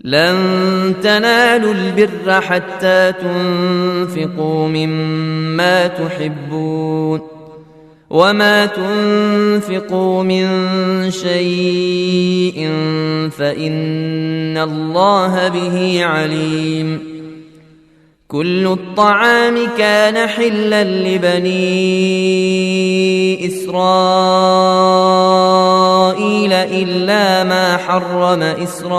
لن تنالوا البر حتى تنفقوا مما تحبون وما تنفقوا من شيء فإن الله به عليم. كل الطعام كان حلا لبني إسرائيل إلا ما حرم إسرائيل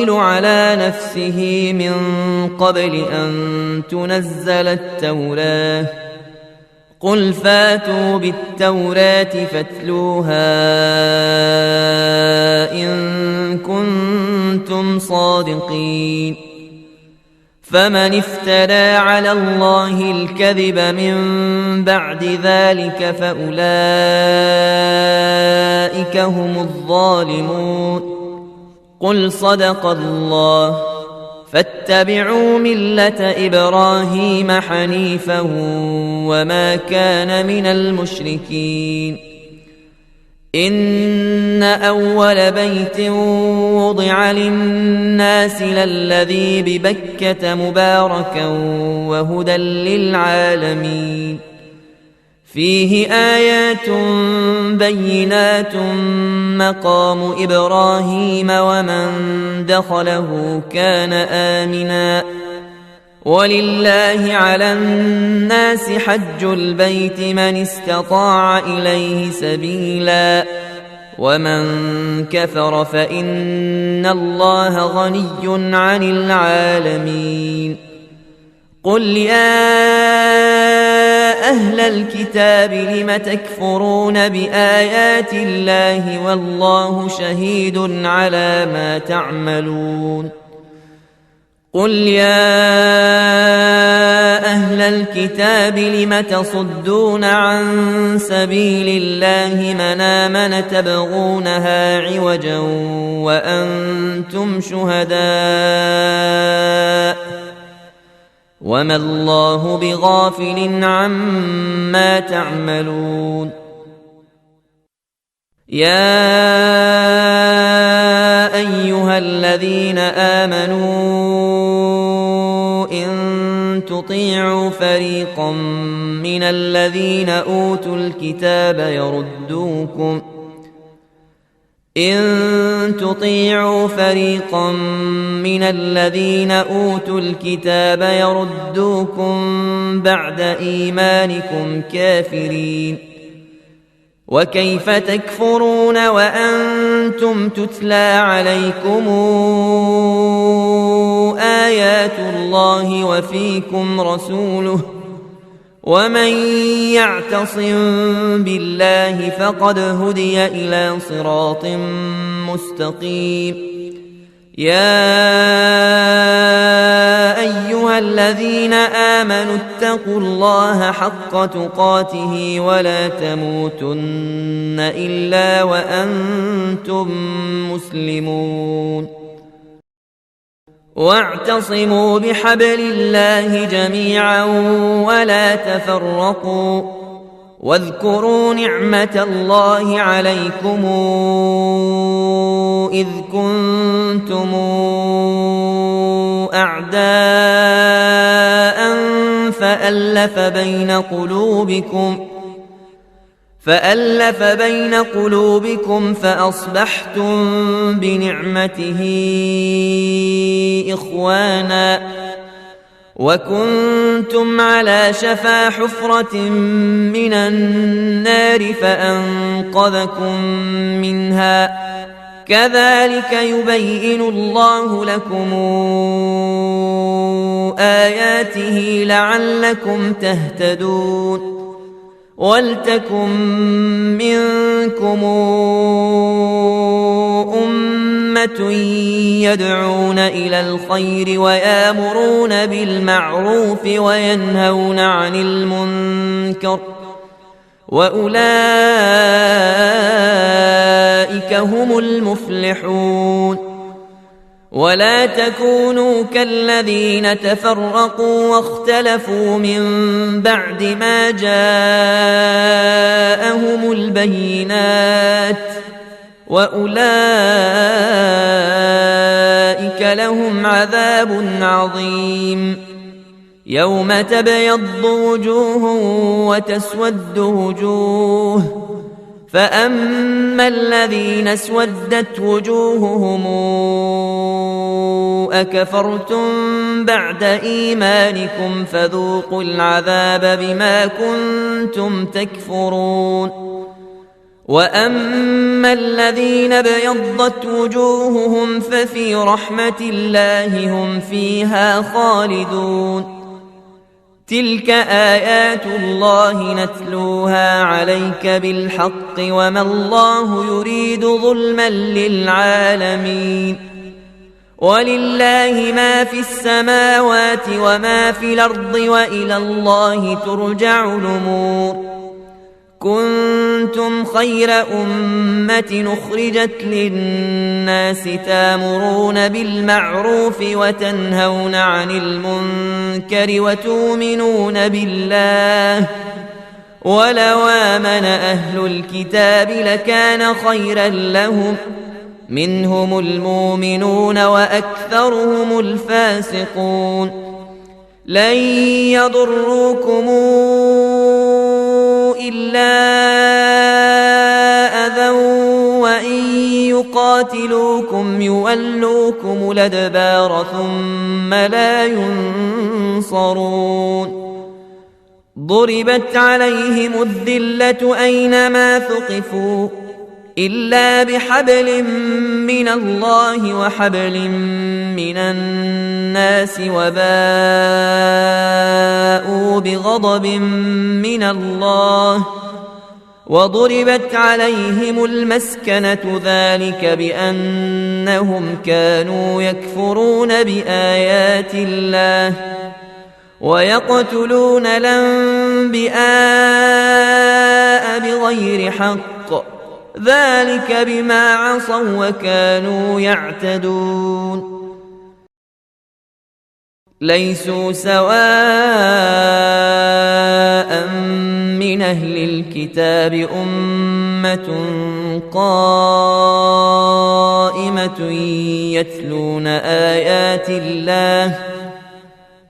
على نفسه من قبل أن تنزل التوراة. قل فاتوا بالتوراة فاتلوها إن كنتم صادقين. فمن افترى على الله الكذب من بعد ذلك فأولئك هم الظالمون. قل صدق الله. فاتبعوا ملة إبراهيم حنيفا وما كان من المشركين. إن أول بيت وضع للناس للذي ببكة مباركا وهدى للعالمين. فيه آيات بينات مقام إبراهيم ومن دخله كان آمنا. ولله على الناس حج البيت من استطاع إليه سبيلا ومن كفر فإن الله غني عن العالمين. قل يا أهل الكتاب لم تكفرون بآيات الله والله شهيد على ما تعملون. قل يا أهل الكتاب لم تصدون عن سبيل الله من آمن تبغونها عوجا وأنتم شهداء وما الله بغافل عما تعملون. يا أيها الذين آمنوا إن تطيعوا فريقا من الذين أوتوا الكتاب يردوكم بعد إيمانكم كافرين. وكيف تكفرون وأنتم تتلى عليكم آيات الله وفيكم رسوله ومن يعتصم بالله فقد هدي إلى صراط مستقيم. يا أيها الذين آمنوا اتقوا الله حق تقاته ولا تموتن إلا وأنتم مسلمون. واعتصموا بحبل الله جميعا ولا تفرقوا واذكروا نعمة الله عليكم إذ كنتم أعداء فألف بين قلوبكم فأصبحتم بنعمته إخوانا وكنتم على شفا حفرة من النار فأنقذكم منها. كذلك يبين الله لكم آياته لعلكم تهتدون. ولتكن منكم أمة يدعون إلى الخير ويأمرون بالمعروف وينهون عن المنكر وأولئك هم المفلحون. ولا تكونوا كالذين تفرقوا واختلفوا من بعد ما جاءهم البينات وأولئك لهم عذاب عظيم يوم تبيض وجوه وتسود وجوه فأما الذين اسودت وجوههم أكفرتم بعد إيمانكم فذوقوا العذاب بما كنتم تكفرون وأما الذين ابيضت وجوههم ففي رحمة الله هم فيها خالدون تلك آيات الله نتلوها عليك بالحق وما الله يريد ظلما للعالمين ولله ما في السماوات وما في الأرض وإلى الله ترجع الأمور كنتم خير أمة أخرجت للناس تامرون بالمعروف وتنهون عن المنكر وتؤمنون بالله ولو آمن أهل الكتاب لكان خيرا لهم منهم المؤمنون وأكثرهم الفاسقون لن يضروكم إلا أذى وإن يقاتلوكم يولوكم الأدبار ثم لا ينصرون ضربت عليهم الذلة أينما ثقفوا إلا بحبل من الله وحبل من الناس وباءوا بغضب من الله وضربت عليهم المسكنة ذلك بأنهم كانوا يكفرون بآيات الله ويقتلون الأنبياء بغير حق ذلك بما عصوا وكانوا يعتدون ليسوا سواء من أهل الكتاب أمة قائمة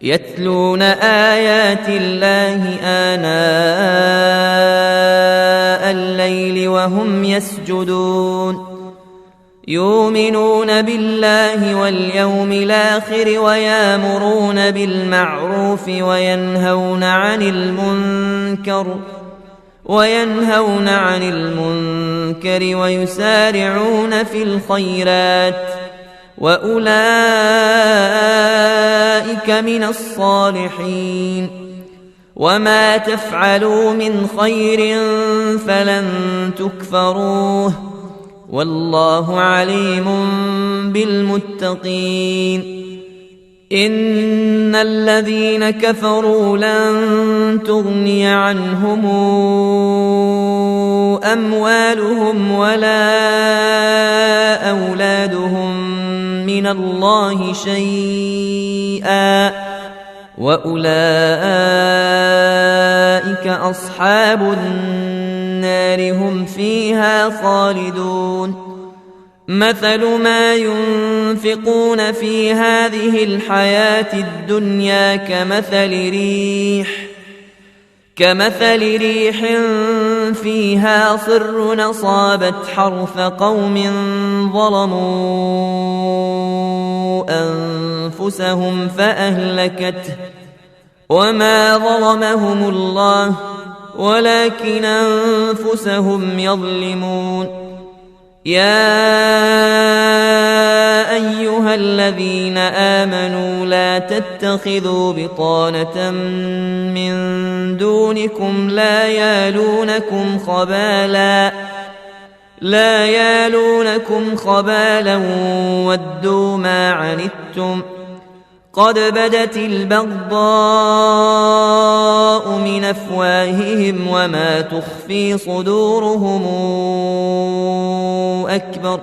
يتلون آيات الله آناء الليل وهم يسجدون يؤمنون بالله واليوم الآخر ويأمرون بالمعروف وينهون عن المنكر ويسارعون في الخيرات وأولئك من الصالحين وما تفعلوا من خير فلن تكفروه والله عليم بالمتقين إن الذين كفروا لن تغني عنهم أموالهم ولا أولادهم من الله شيئا وأولئك أصحاب النار هم فيها خالدون مثل ما ينفقون في هذه الحياة الدنيا كمثل ريح فيها صر أصابت حرث قوم ظلموا أنفسهم فأهلكته وما ظلمهم الله ولكن أنفسهم يظلمون يا أيها الذين آمنوا لا تتخذوا بطانة من دونكم لا يالونكم خبالا ودوا ما عنتم قد بدت البغضاء من أفواههم وما تخفي صدورهم أكبر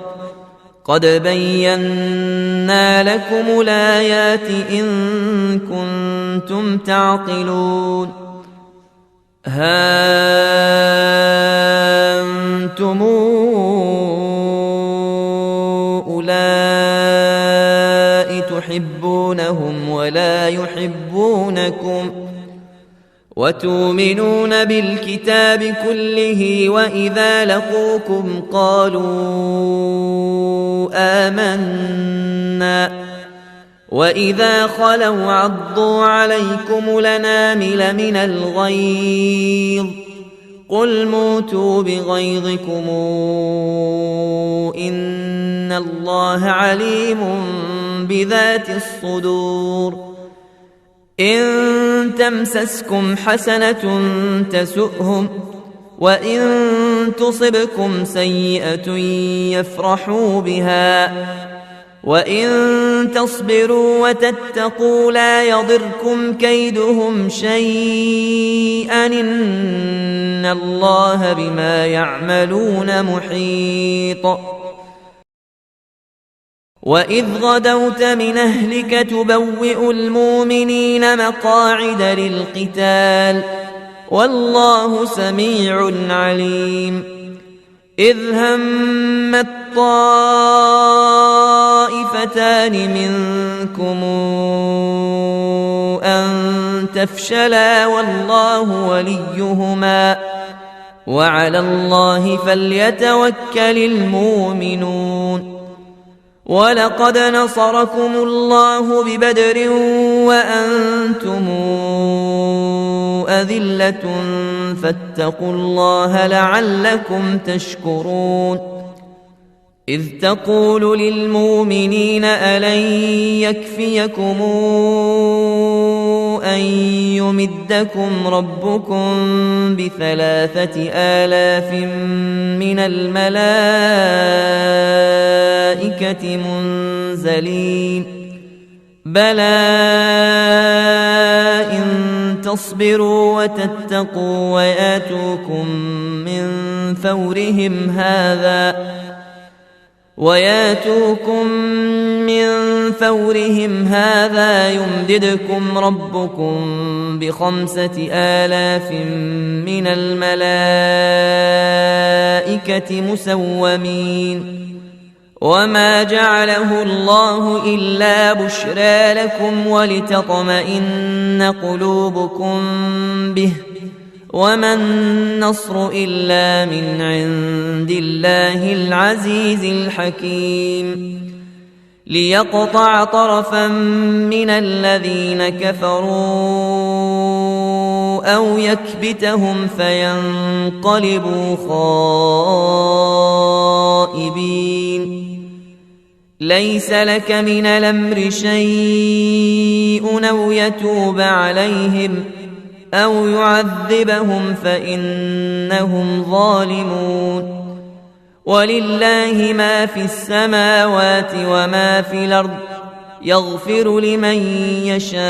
قد بينا لكم الآيات إن كنتم تعقلون ها أنتم أولئك تحبونهم ولا يحبونكم وتؤمنون بالكتاب كله وإذا لقوكم قالوا آمنا وإذا خلوا عضوا عليكم الأنامل من الغيظ قل موتوا بغيظكم إن الله عليم بذات الصدور إن تمسسكم حسنة تسؤهم وإن تصبكم سيئة يفرحوا بها وإن تصبروا وتتقوا لا يضركم كيدهم شيئا إن الله بما يعملون محيط وإذ غدوت من أهلك تبوئ المؤمنين مقاعد للقتال والله سميع عليم إذ همت طائفتان منكم أن تفشلا والله وليهما وعلى الله فليتوكل المؤمنون ولقد نصركم الله ببدر وأنتم أذلة فاتقوا الله لعلكم تشكرون إذ تقول للمؤمنين ألن يكفيكم أن يمدكم ربكم ب3,000 من الملائكة منزلين بلى إن تصبروا وتتقوا وياتوكم من فورهم هذا يمددكم ربكم ب5,000 من الملائكة مسومين وما جعله الله إلا بشرى لكم ولتطمئن قلوبكم به وما النصر إلا من عند الله العزيز الحكيم ليقطع طرفا من الذين كفروا أو يكبتهم فينقلبوا خائبين ليس لك من الأمر شيء أو يتوب عليهم أو يعذبهم فإنهم ظالمون ولله ما في السماوات وما في الأرض يغفر لمن يشاء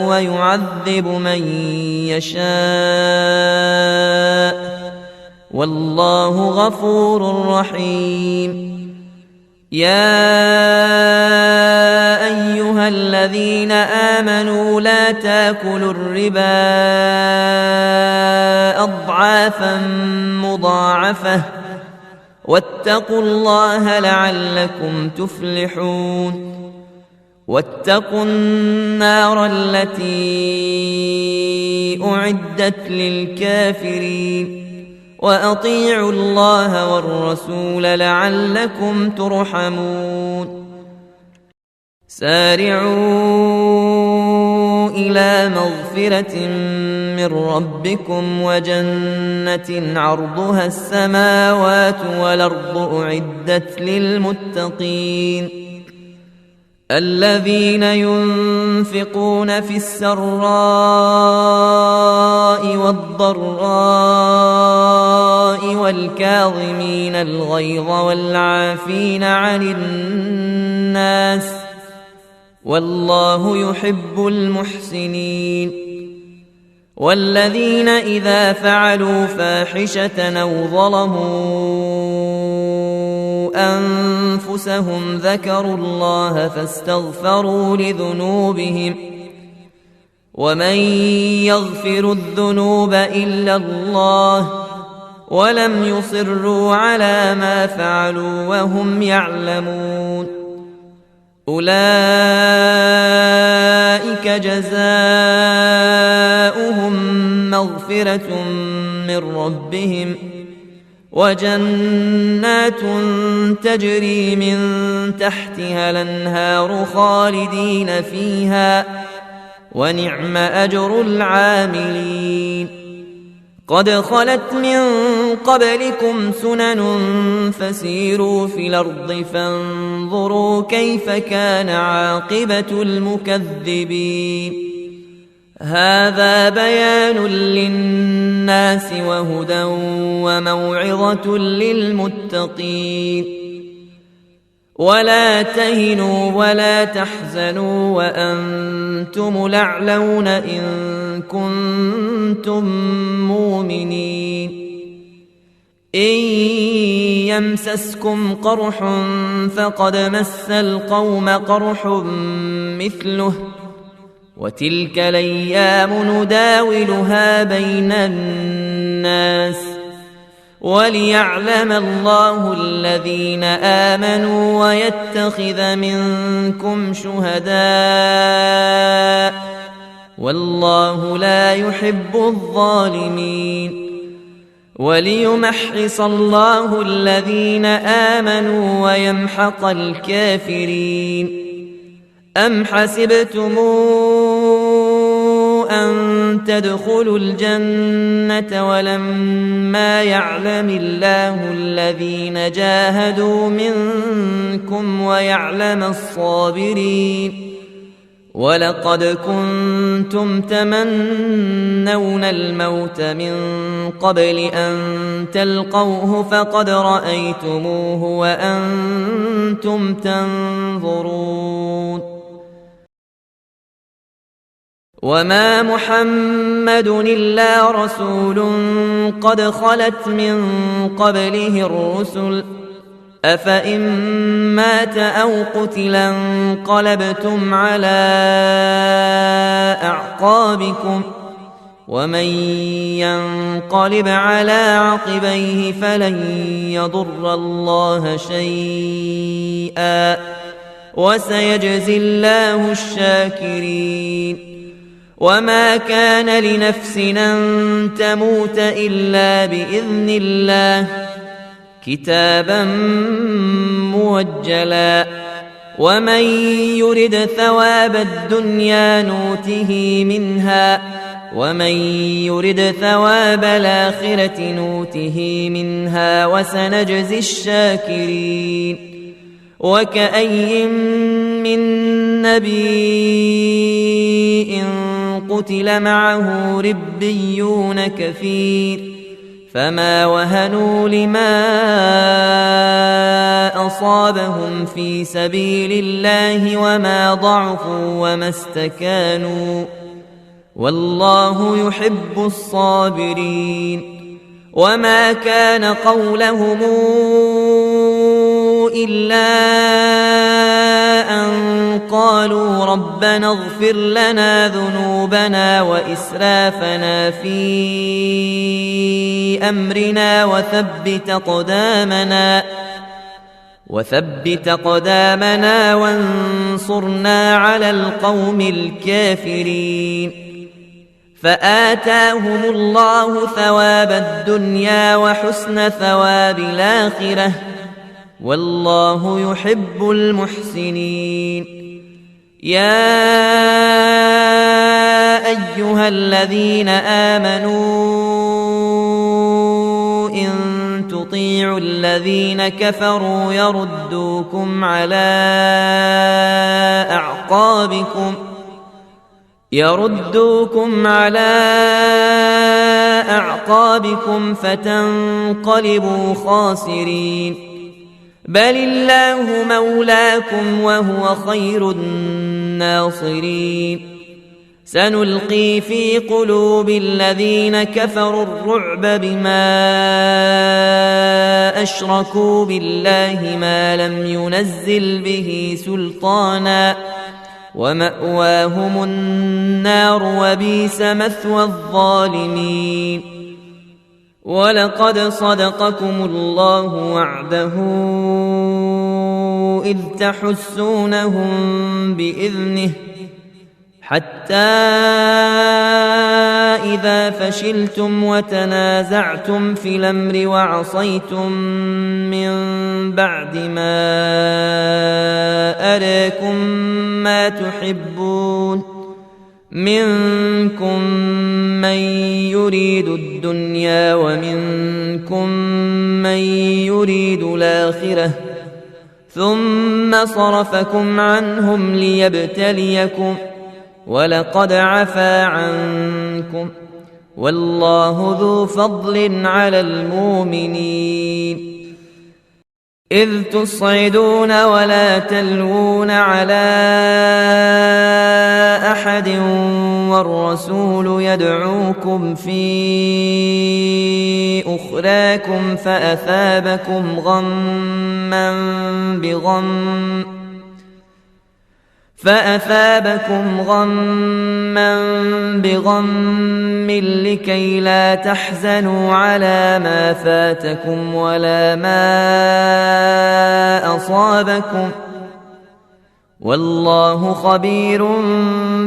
ويعذب من يشاء والله غفور رحيم يا أيها الذين آمنوا لا تاكلوا الربا أضعافا مضاعفة واتقوا الله لعلكم تفلحون واتقوا النار التي أعدت للكافرين وأطيعوا الله والرسول لعلكم ترحمون سارعوا إلى مغفرة من ربكم وجنة عرضها السماوات والأرض أعدت للمتقين الذين ينفقون في السراء والضراء والكاظمين الغيظ والعافين عن الناس والله يحب المحسنين والذين إذا فعلوا فاحشة أو ظلموا أنفسهم ذكروا الله فاستغفروا لذنوبهم ومن يغفر الذنوب إلا الله ولم يصروا على ما فعلوا وهم يعلمون أولئك جزاؤهم مغفرة من ربهم وجنات تجري من تحتها الأنهار خالدين فيها ونعم أجر العاملين قد خلت من قبلكم سنن فسيروا في الأرض فانظروا كيف كان عاقبة المكذبين هذا بيان للناس وهدى وموعظة للمتقين ولا تهنوا ولا تحزنوا وأنتم الأعلون إن كنتم مؤمنين إن يمسسكم قرح فقد مس القوم قرح مثله وتلك الأيام نداولها بين الناس وليعلم الله الذين آمنوا ويتخذ منكم شهداء والله لا يحب الظالمين وليمحص الله الذين آمنوا ويمحق الكافرين أم حسبتم أن تدخلوا الجنة ولما يعلم الله الذين جاهدوا منكم ويعلم الصابرين ولقد كنتم تمنون الموت من قبل أن تلقوه فقد رأيتموه وأنتم تنظرون وما محمد إلا رسول قد خلت من قبله الرسل أفإن مات أو قتل انقلبتم على أعقابكم ومن ينقلب على عقبيه فلن يضر الله شيئا وسيجزي الله الشاكرين وما كان لنفس أن تموت إلا بإذن الله كتابا موجلا ومن يرد ثواب الدنيا نوته منها ومن يرد ثواب الآخرة نوته منها وسنجزي الشاكرين وكأي من نبي قتل معه ربيون كثير فما وهنوا لما أصابهم في سبيل الله وما ضعفوا وما استكانوا والله يحب الصابرين وما كان قولهم إلا أن قالوا ربنا اغفر لنا ذنوبنا وإسرافنا في أمرنا وثبت قدامنا وانصرنا على القوم الكافرين فآتاهم الله ثواب الدنيا وحسن ثواب الآخرة والله يحب المحسنين يا أيها الذين آمنوا إن تطيعوا الذين كفروا يردوكم على أعقابكم فتنقلبوا خاسرين بل الله مولاكم وهو خير الناصرين سنلقي في قلوب الذين كفروا الرعب بما أشركوا بالله ما لم ينزل به سلطانا ومأواهم النار وبئس مثوى الظالمين ولقد صدقكم الله وعده إذ تحسونهم بإذنه حتى إذا فشلتم وتنازعتم في الأمر وعصيتم من بعد ما أراكم ما تحبون منكم من يريد الدنيا ومنكم من يريد الآخرة ثم صرفكم عنهم ليبتليكم ولقد عفا عنكم والله ذو فضل على المؤمنين إذ تصعدون ولا تلوون على أحد والرسول يدعوكم في أخراكم فأثابكم غما بغم لكي لا تحزنوا على ما فاتكم ولا ما أصابكم والله خبير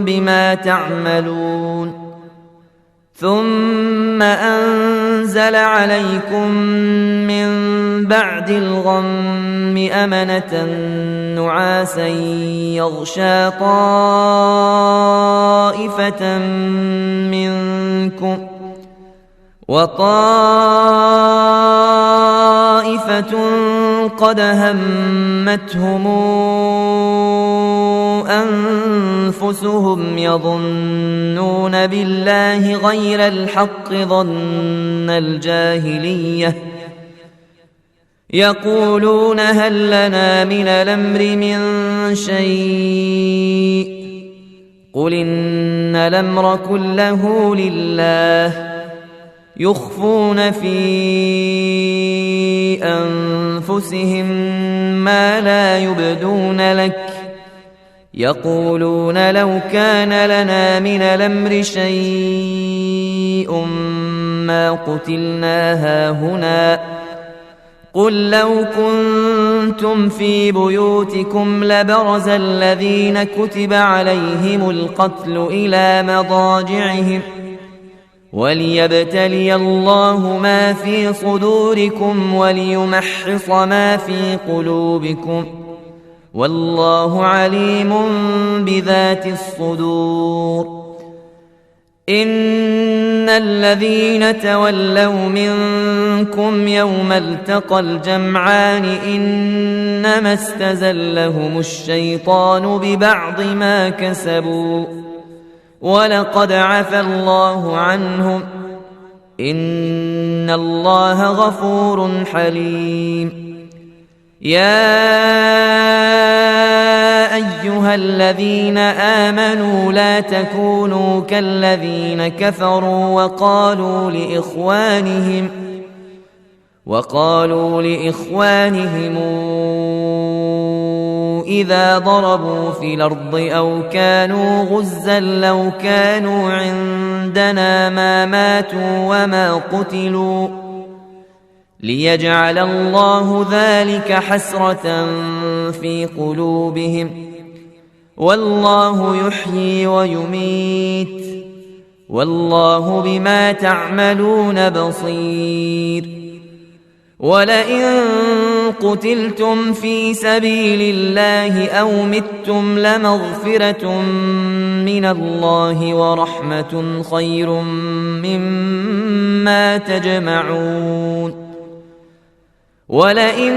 بما تعملون ثم أنزل عليكم من بعد الغم أمنة نعاسا يغشى طائفة منكم وطائفة قد همتهم أنفسهم يظنون بالله غير الحق ظن الجاهلية يقولون هل لنا من الأمر من شيء قل إن الأمر كله لله يخفون في أنفسهم ما لا يبدون لك يقولون لو كان لنا من الأمر شيء ما قتلنا هاهنا قل لو كنتم في بيوتكم لبرز الذين كتب عليهم القتل إلى مضاجعهم وليبتلي الله ما في صدوركم وليمحص ما في قلوبكم والله عليم بذات الصدور إن الذين تولوا منكم يوم التقى الجمعان إنما استزلهم الشيطان ببعض ما كسبوا ولقد عفى الله عنهم إن الله غفور حليم يا أيها الذين آمنوا لا تكونوا كالذين كفروا وقالوا لإخوانهم إذا ضربوا في الأرض أو كانوا غزا لو كانوا عندنا ما ماتوا وما قتلوا ليجعل الله ذلك حسرة في قلوبهم والله يحيي ويميت والله بما تعملون بصير ولئن قتلتم في سبيل الله أو متم لمغفرة من الله ورحمة خير مما تجمعون ولئن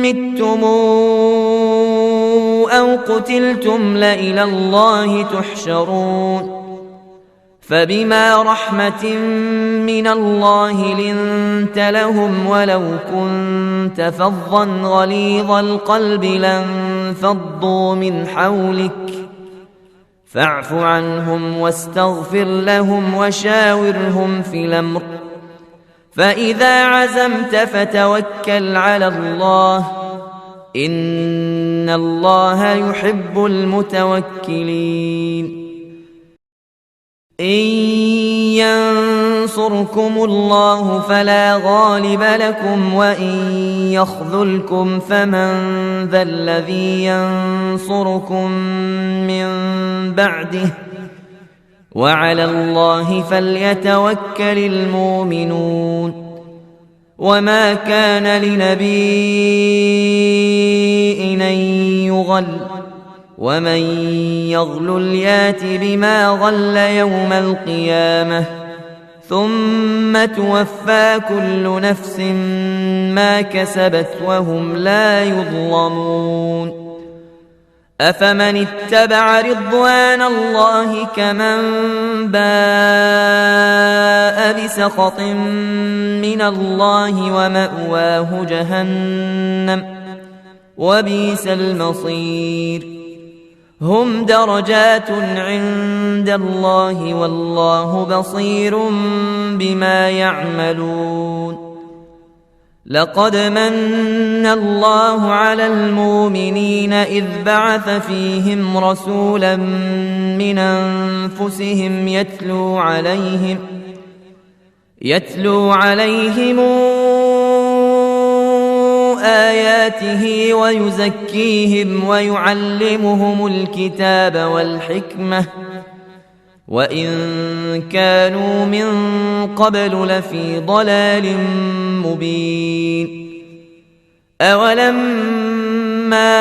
متم أو قتلتم لإلى الله تحشرون فبما رحمة من الله لنت لهم ولو كنت فظا غليظ القلب لانفضوا من حولك فاعف عنهم واستغفر لهم وشاورهم في الأمر فإذا عزمت فتوكل على الله إن الله يحب المتوكلين إن ينصركم الله فلا غالب لكم وإن يخذلكم فمن ذا الذي ينصركم من بعده وعلى الله فليتوكل المؤمنون وما كان لنبي أن يغل ومن يغلل يات بما غل يوم القيامة ثم توفى كل نفس ما كسبت وهم لا يظلمون أفمن اتبع رضوان الله كمن باء بسخط من الله ومأواه جهنم وبئس المصير هم درجات عند الله والله بصير بما يعملون لقد من الله على المؤمنين إذ بعث فيهم رسولا من أنفسهم يتلو عليهم آياته ويزكيهم ويعلمهم الكتاب والحكمة وإن كانوا من قبل لفي ضلال مبين أولما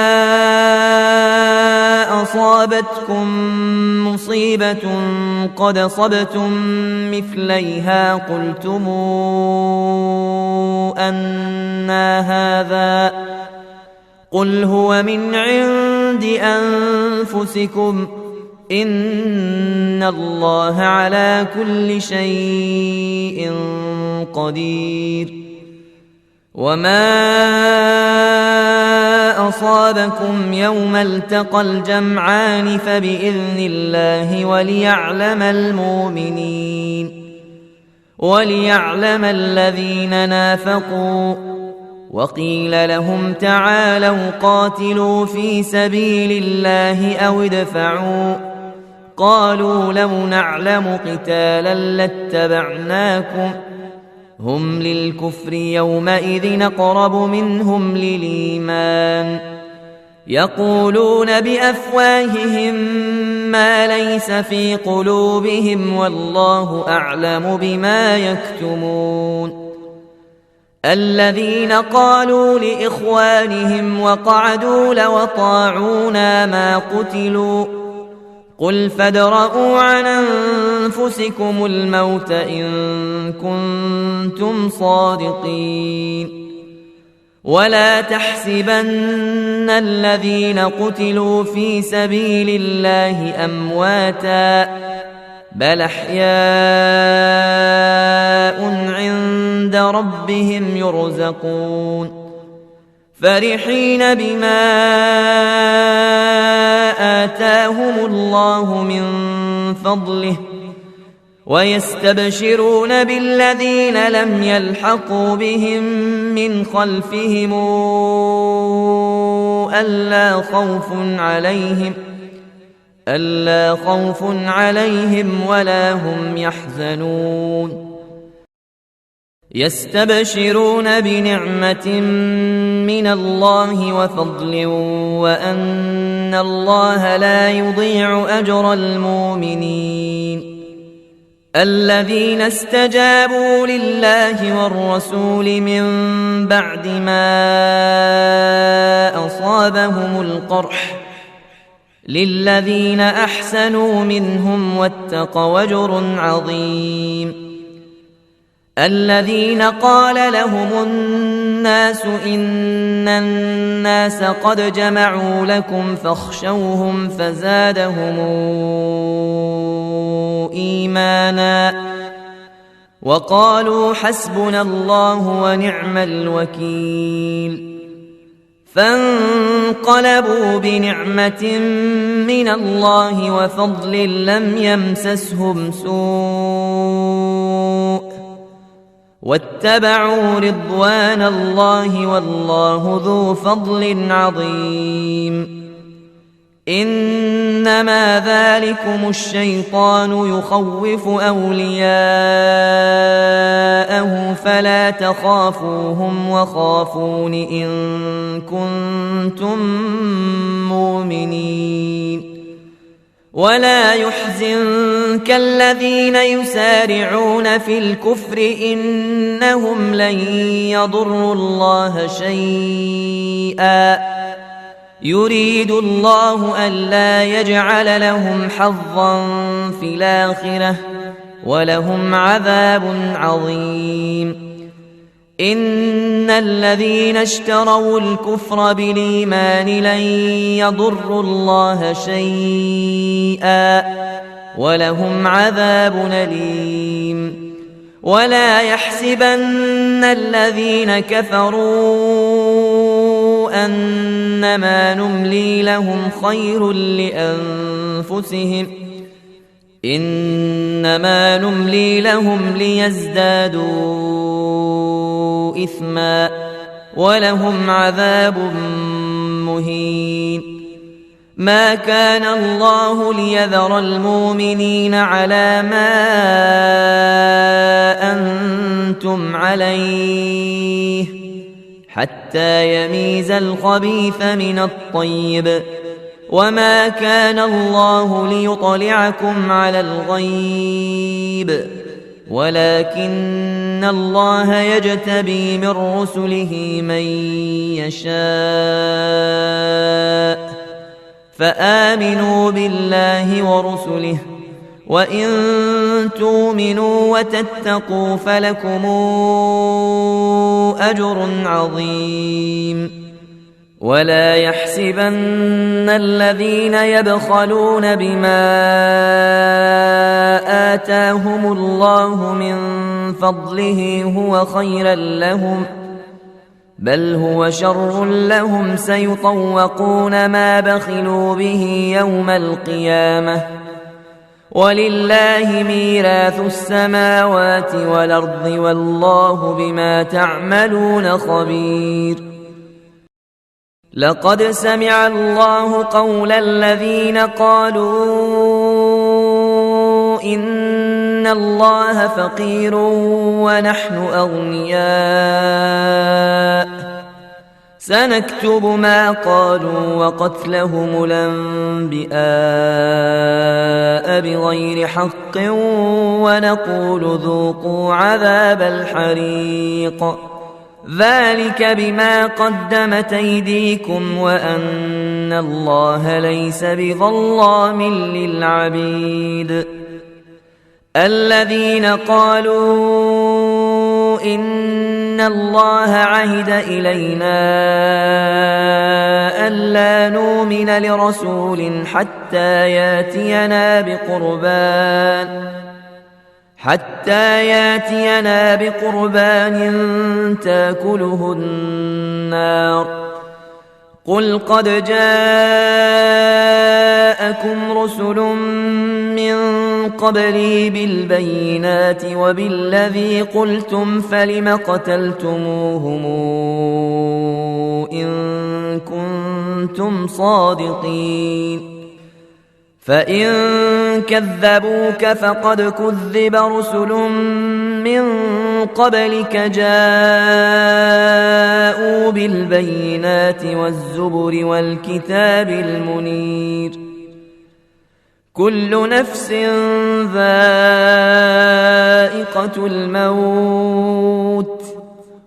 أصابتكم مصيبة قد صبتم مثليها قلتم أنى هذا قل هو من عند أنفسكم إن الله على كل شيء قدير وما أصابكم يوم التقى الجمعان فبإذن الله وليعلم الذين نافقوا وقيل لهم تعالوا قاتلوا في سبيل الله أو ادفعوا قالوا لو نعلم قتالا لاتبعناكم هم للكفر يومئذ أقرب منهم للإيمان يقولون بأفواههم ما ليس في قلوبهم والله أعلم بما يكتمون الذين قالوا لإخوانهم وقعدوا لو أطاعونا ما قتلوا قل فادرءوا عن أنفسكم الموت إن كنتم صادقين ولا تحسبن الذين قتلوا في سبيل الله أمواتا بل أحياء عند ربهم يرزقون فرحين بما آتاهم الله من فضله ويستبشرون بالذين لم يلحقوا بهم من خلفهم ألا خوف عليهم ولا هم يحزنون يستبشرون بنعمة من الله وفضل وأن الله لا يضيع أجر المؤمنين الذين استجابوا لله والرسول من بعد ما أصابهم القرح للذين أحسنوا منهم واتقوا أجر عظيم الذين قال لهم الناس إن الناس قد جمعوا لكم فاخشوهم فزادهم إيمانا وقالوا حسبنا الله ونعم الوكيل فانقلبوا بنعمة من الله وفضل لم يمسسهم سوء واتبعوا رضوان الله والله ذو فضل عظيم. إنما ذلكم الشيطان يخوف أولياءه فلا تخافوهم وخافون إن كنتم مؤمنين. ولا يحزنك الذين يسارعون في الكفر إنهم لن يضروا الله شيئا يريد الله ألا يجعل لهم حظا في الآخرة ولهم عذاب عظيم. إن الذين اشتروا الكفر بالإيمان لن يضروا الله شيئا ولهم عذاب أليم. ولا يحسبن الذين كفروا أنما نملي لهم خير لأنفسهم إنما نملي لهم ليزدادوا إثما ولهم عذاب مهين. ما كان الله ليذر المؤمنين على ما أنتم عليه حتى يميز الخبيث من الطيب وما كان الله ليطلعكم على الغيب ولكن الله يجتبي من رسله من يشاء فآمنوا بالله ورسله وإن تؤمنوا وتتقوا فلكم أجر عظيم. ولا يحسبن الذين يبخلون بما آتاهم الله من فضله هو خيرا لهم بل هو شر لهم سيطوقون ما بخلوا به يوم القيامة ولله ميراث السماوات والأرض والله بما تعملون خبير. لقد سمع الله قول الذين قالوا إن الله فقير ونحن أغنياء سنكتب ما قالوا وقتلهم الأنبياء بغير حق ونقول ذوقوا عذاب الحريق ذلك بما قدمت أيديكم وأن الله ليس بظلام للعبيد. الذين قالوا إن الله عهد إلينا ألا نؤمن لرسول حتى ياتينا بقربان تاكله النار قل قد جاءكم رسل من قبلي بالبينات وبالذي قلتم فلم قتلتموهم إن كنتم صادقين فإن كذبوك فقد كذب رسل من قبلك جاءوا بالبينات والزبر والكتاب المنير كل نفس ذائقة الموت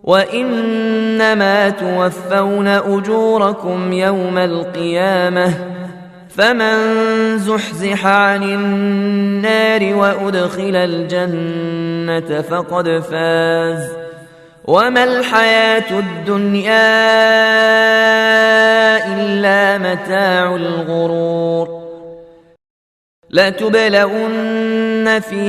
وإنما توفون أجوركم يوم القيامة فمن زحزح عن النار وأدخل الجنة فقد فاز وما الحياة الدنيا إلا متاع الغرور. لتبلغن في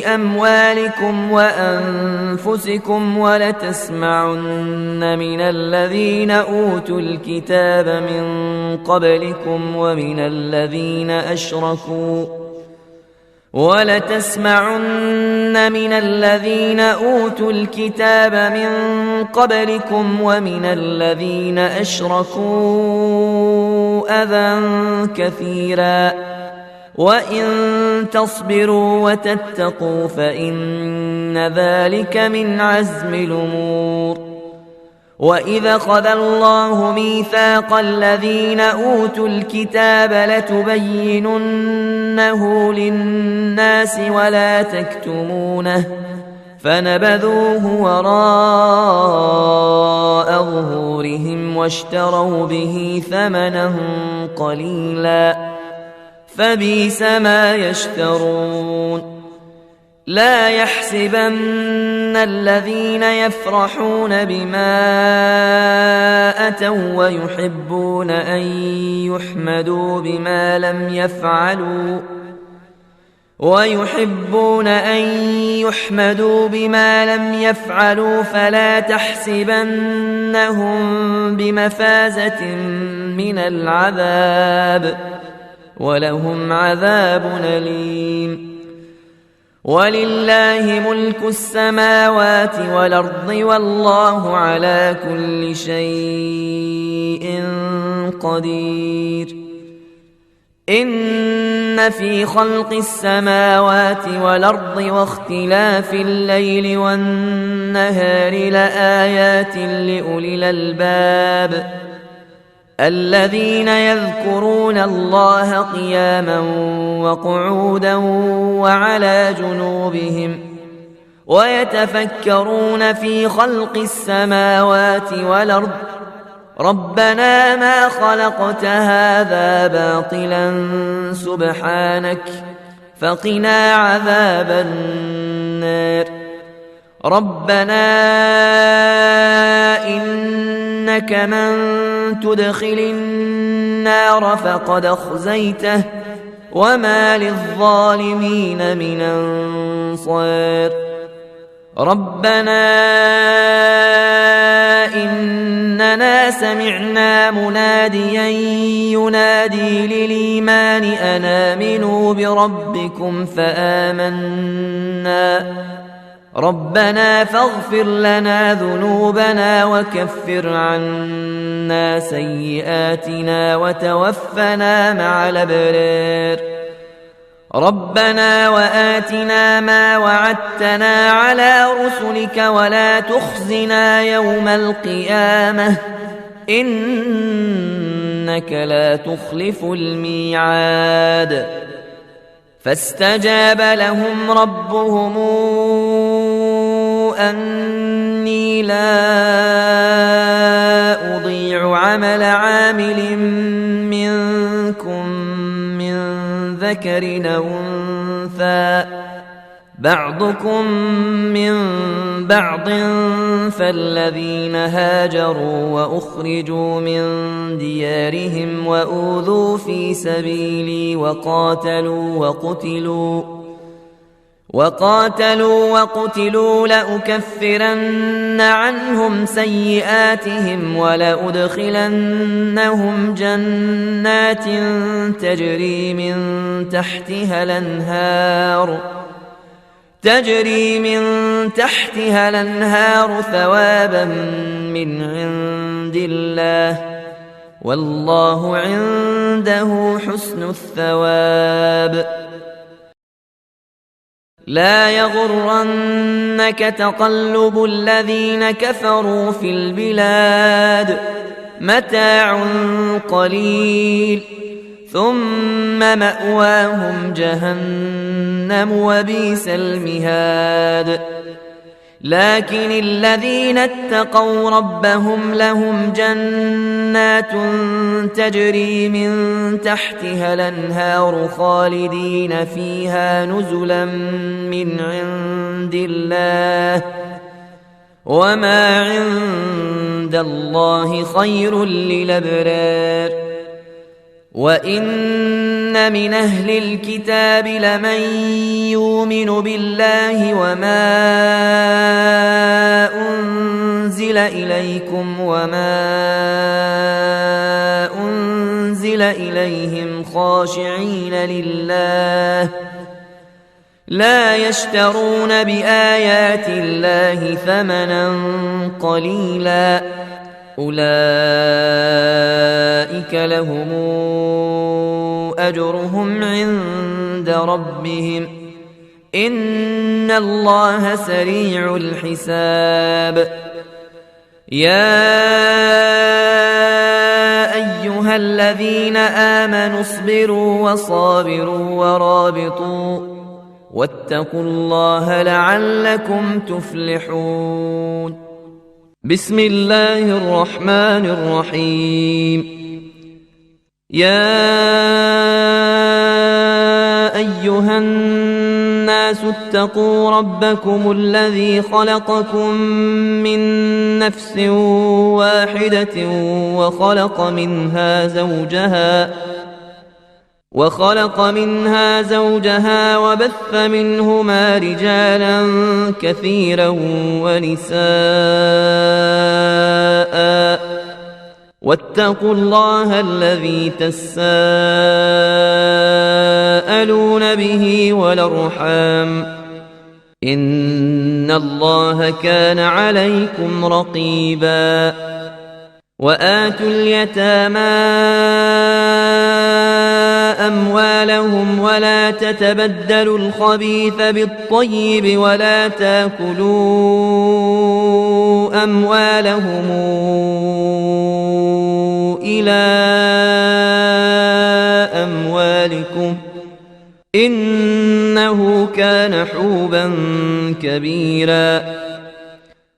أموالكم وأنفسكم ولتسمعن من الذين أوتوا الكتاب من قبلكم ومن الذين أشركوا ولتسمعن من الذين أوتوا الكتاب من قبلكم ومن الذين أشركوا أذى كثيرا وإن تصبروا وتتقوا فإن ذلك من عزم الأمور. وإذا أخذ الله ميثاق الذين أوتوا الكتاب لتبيننه للناس ولا تكتمونه فنبذوه وراء ظهورهم واشتروا به ثمنا قليلا فبئس ما يشترون. لا يحسبن الذين يفرحون بما أتوا ويحبون أن يحمدوا بما لم يفعلوا فلا تحسبنهم بمفازة من العذاب ولهم عذاب أليم. ولله ملك السماوات والأرض والله على كل شيء قدير. إن في خلق السماوات والأرض واختلاف الليل والنهار لآيات لأولي الألباب الذين يذكرون الله قياما وقعودا وعلى جنوبهم ويتفكرون في خلق السماوات والأرض ربنا ما خلقت هذا باطلا سبحانك فقنا عذاب النار. ربنا إنك من تدخل النار فقد أخزيته وما للظالمين من أنصار. ربنا إننا سمعنا مناديا ينادي للإيمان أن آمنوا بربكم فآمنا ربنا فاغفر لنا ذنوبنا وكفر عنا سيئاتنا وتوفنا مع الأبرار. ربنا وآتنا ما وعدتنا على رسلك ولا تخزنا يوم القيامة إنك لا تخلف الميعاد. فاستجاب لهم ربهم أني لا أضيع عمل عامل منكم من ذكر أو أنثى بعضكم من بعض فالذين هاجروا وأخرجوا من ديارهم وأوذوا في سبيلي وقاتلوا وقتلوا لأكفرن عنهم سيئاتهم ولأدخلنهم جنات تجري من تحتها الأنهار ثوابا من عند الله والله عنده حسن الثواب. لا يغرنك تقلب الذين كفروا في البلاد متاع قليل ثم مأواهم جهنم وبئس المهاد. لكن الذين اتقوا ربهم لهم جنات تجري من تحتها الأنهار خالدين فيها نزلا من عند الله وما عند الله خير للأبرار. وإن من أهل الكتاب لمن يؤمن بالله وما أنزل إليكم وما أنزل إليهم لا يشترون بآيات الله ثمنا قليلا أولئك لهم أجرهم عند ربهم إن الله سريع الحساب يا أيها الذين آمنوا اصبروا وصابروا ورابطوا واتقوا الله لعلكم تفلحون بسم الله الرحمن الرحيم يا أيها الناس اتقوا ربكم الذي خلقكم من نفس واحدة وخلق منها زوجها وبث منهما رجالا كثيرا ونساء واتقوا الله الذي تساءلون به والأرحام إن الله كان عليكم رقيبا وآتوا اليتامى أموالهم ولا تتبدلوا الخبيث بالطيب ولا تاكلوا أموالهم إلى أموالكم إنه كان حوبا كبيرا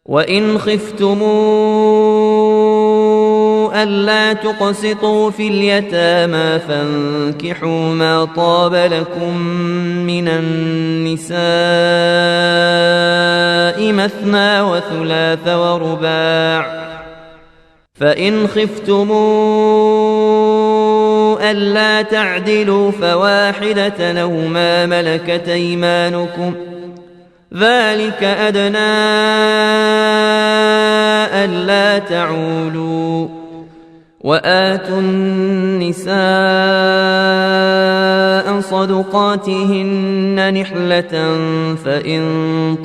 وإن خفتموا ألا تقسطوا في اليتامى فانكحوا ما طاب لكم من النساء مثنى وثلاث ورباع فإن خفتموا ألا تعدلوا فواحدة أو ما ملكت أيمانكم ذلك أدنى ألا تعولوا وآتوا النساء صدقاتهن نحلة فإن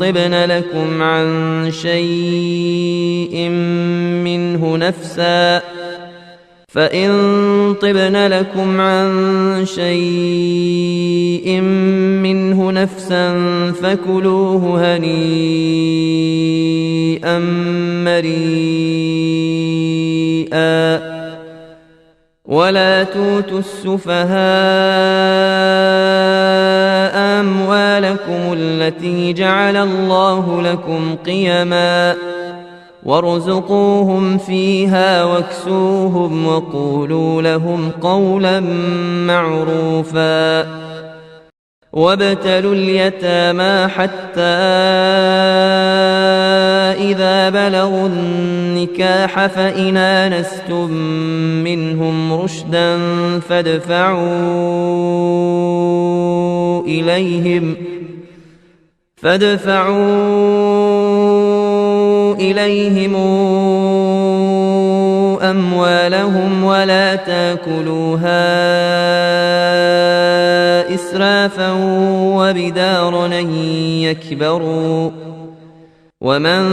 طبن لكم عن شيء منه نفسا فكلوه هنيئا مريئا ولا توتوا السفهاء أموالكم التي جعل الله لكم قيما وارزقوهم فيها واكسوهم وقولوا لهم قولا معروفا وابتلوا اليتامى حتى إذا بلغوا النكاح فإن آنستم منهم رشدا فادفعوا إليهم أموالهم ولا تاكلوها إسرافا وبدارا أن يكبروا ومن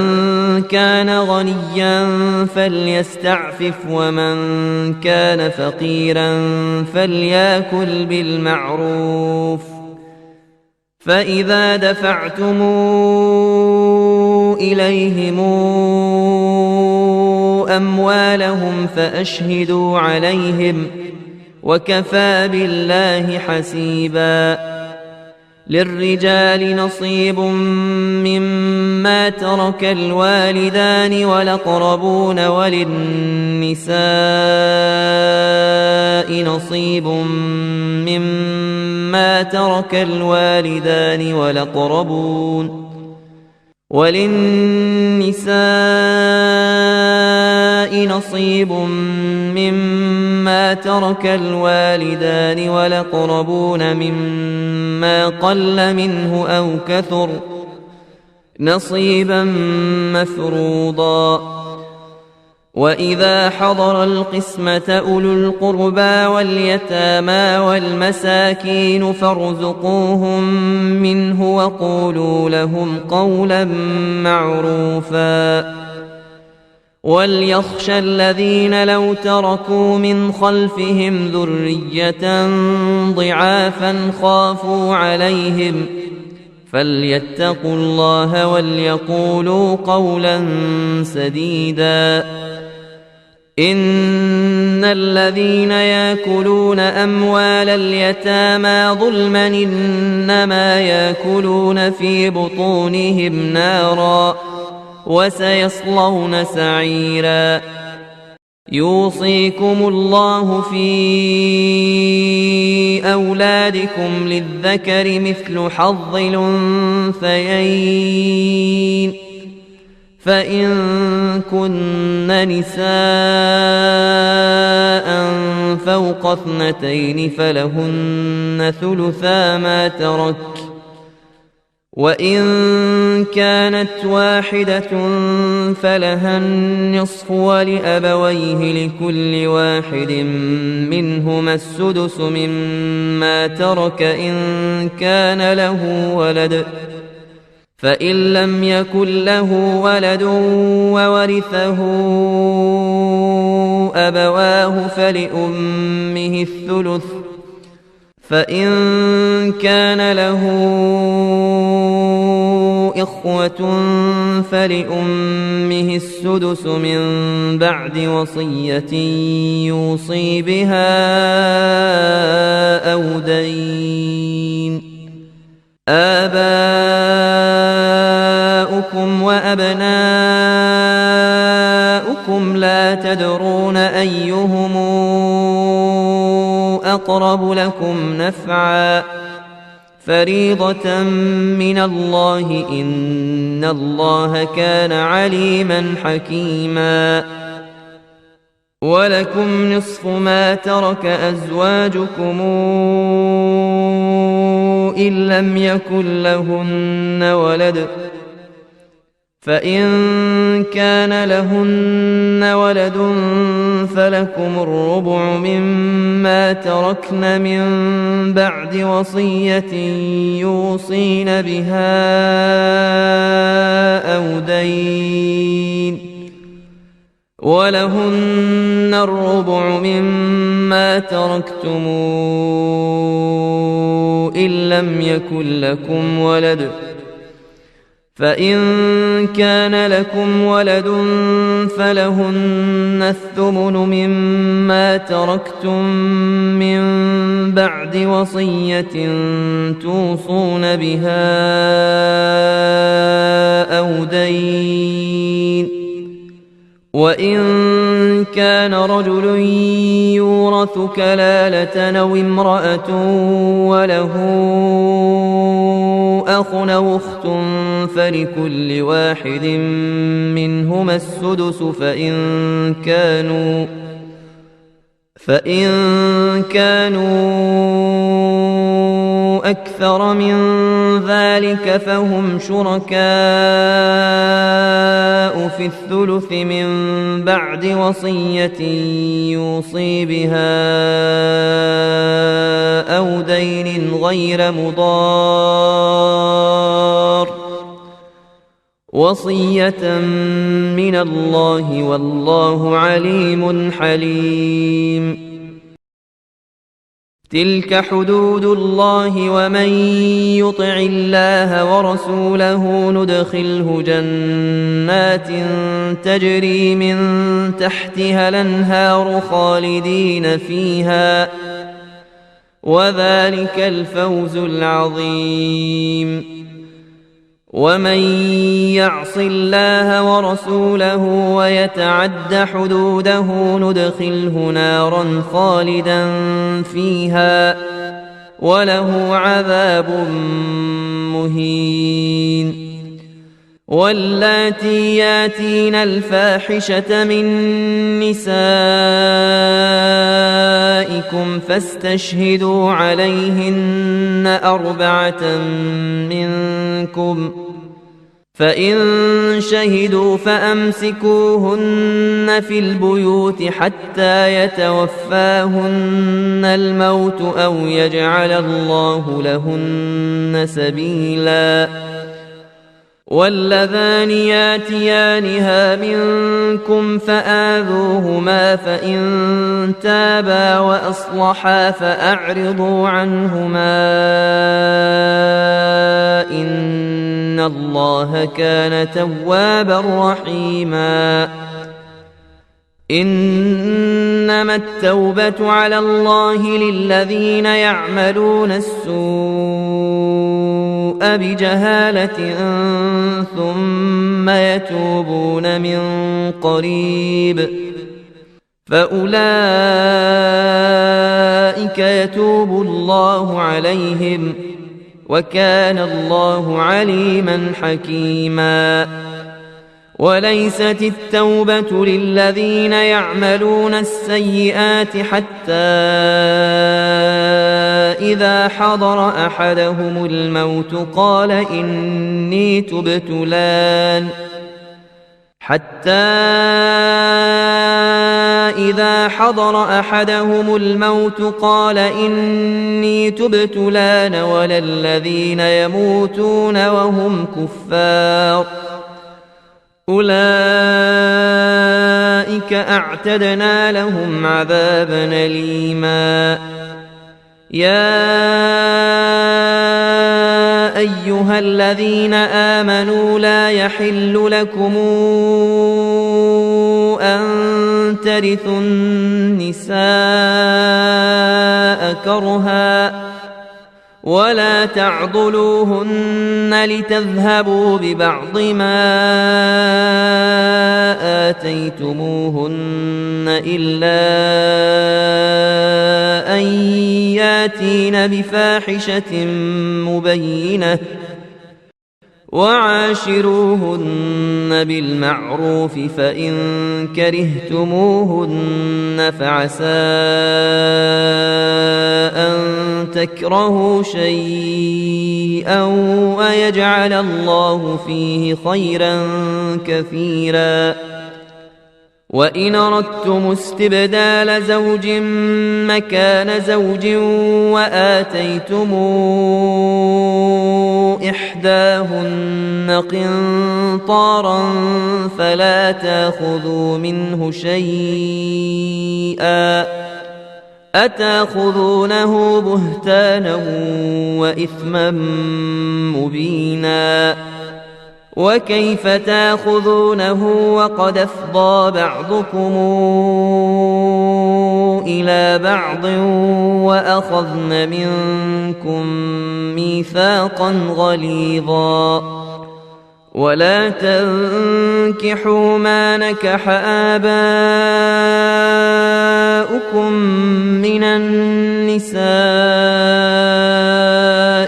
كان غنيا فليستعفف ومن كان فقيرا فليأكل بالمعروف فإذا دفعتم إليهم أموالهم فأشهدوا عليهم وكفى بالله حسيبا للرجال نصيب مما ترك الوالدان والأقربون وللنساء نصيب مما ترك الوالدان والأقربون نصيب مما ترك الوالدان والأقربون مما قل منه أو كثر نصيبا مفروضا وإذا حضر القسمة أولو القربى واليتامى والمساكين فارزقوهم منه وقولوا لهم قولا معروفا وليخشى الذين لو تركوا من خلفهم ذرية ضعافا خافوا عليهم فليتقوا الله وليقولوا قولا سديدا إن الذين يأكلون أموال اليتامى ظلما إنما يأكلون في بطونهم نارا وسيصلون سعيرا يوصيكم الله في أولادكم للذكر مثل حظ الأنثيين فإن كن نساء فوق 2 فلهن ثلثا ما ترك وإن كانت واحدة فلها النصف ولأبويه لكل واحد منهما السدس مما ترك إن كان له ولد فإن لم يكن له ولد وورثه أبواه فلأمه الثلث فإن كان له إخوة فلأمه السدس من بعد وصية يوصي بها أو دين آباؤكم وأبناؤكم لا تدرون أيهم أقرب لكم نفعا فريضة من الله إن الله كان عليما حكيما ولكم نصف ما ترك أزواجكم إن لم يكن لهن ولد فإن كان لهن ولد فلكم الربع مما تركن من بعد وصية يوصين بها أو دين ولهن الربع مما تركتم إن لم يكن لكم ولد فإن كان لكم ولد فلهن الثمن مما تركتم من بعد وصية توصون بها أو دين وإن كان رجل يورث كلالة أو امرأة وله أخ أو أخت فلكل واحد منهما السدس فإن كانوا أكثر من ذلك فهم شركاء في الثلث من بعد وصية يوصي بها أو دين غير مضار وصية من الله والله عليم حليم تلك حدود الله ومن يطع الله ورسوله ندخله جنات تجري من تحتها الأنهار خالدين فيها وذلك الفوز العظيم ومن يعص الله ورسوله ويتعد حدوده ندخله نارا خالدا فيها وله عذاب مهين واللاتي ياتين الفاحشة من نسائكم فاستشهدوا عليهن 4 منكم فإن شهدوا فأمسكوهن في البيوت حتى يتوفاهن الموت أو يجعل الله لهن سبيلا واللذان ياتيانها منكم فآذوهما فإن تابا وأصلحا فأعرضوا عنهما إن الله كان توابا رحيما إنما التوبة على الله للذين يعملون السوء بجهالة ثم يتوبون من قريب فأولئك يتوب الله عليهم وكان الله عليما حكيما وليست التوبة للذين يعملون السيئات حتى إذا حضر أحدهم الموت قال إني تبت الآن إذا حضر أحدهم الموت قال إني تبت الآن ولا الذين يموتون وهم كفار أولئك أعتدنا لهم عذابا أليما يا أيها الذين آمنوا لا يحل لكم أن ترثوا النساء كرها ولا تعضلوهن لتذهبوا ببعض ما آتيتموهن إلا أن ياتين بفاحشة مبينة وعاشروهن بالمعروف فإن كرهتموهن فعسى أن تكرهوا شيئا ويجعل الله فيه خيرا كثيرا وإن أردتم استبدال زوج مكان زوج وآتيتم إحداهن قنطارا فلا تأخذوا منه شيئا أتأخذونه بهتانا وإثما مبينا وكيف تأخذونه وقد أفضى بعضكم إلى بعض وأخذن منكم ميثاقا غليظا ولا تنكحوا ما نكح آباؤكم من النساء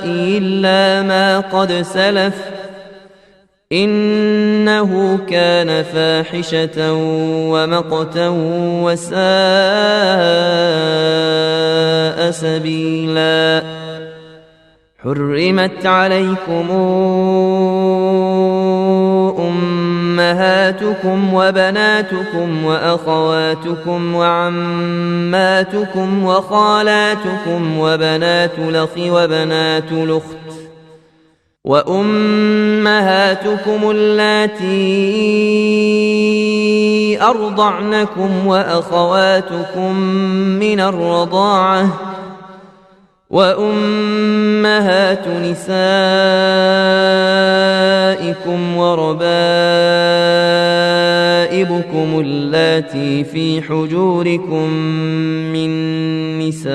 إلا ما قد سلف إنه كان فاحشة ومقتا وساء سبيلا حرمت عليكم أمهاتكم وبناتكم وأخواتكم وعماتكم وخالاتكم وبنات الأخ وبنات الأخت وأمهاتكم اللاتي أرضعنكم وأخواتكم من الرضاعة وأمهات نسائكم وربائبكم اللاتي في حجوركم من نسائكم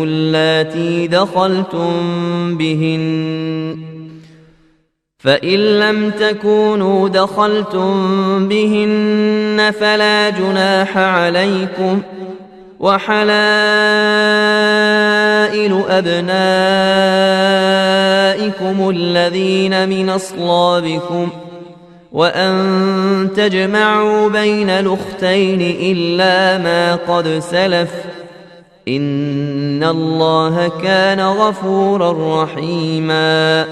اللاتي دخلتم بهن فإن لم تكونوا دخلتم بهن فلا جناح عليكم وحلائل أبنائكم الذين من أصلابكم وأن تجمعوا بين الأختين إلا ما قد سلف إن الله كان غفورا رحيما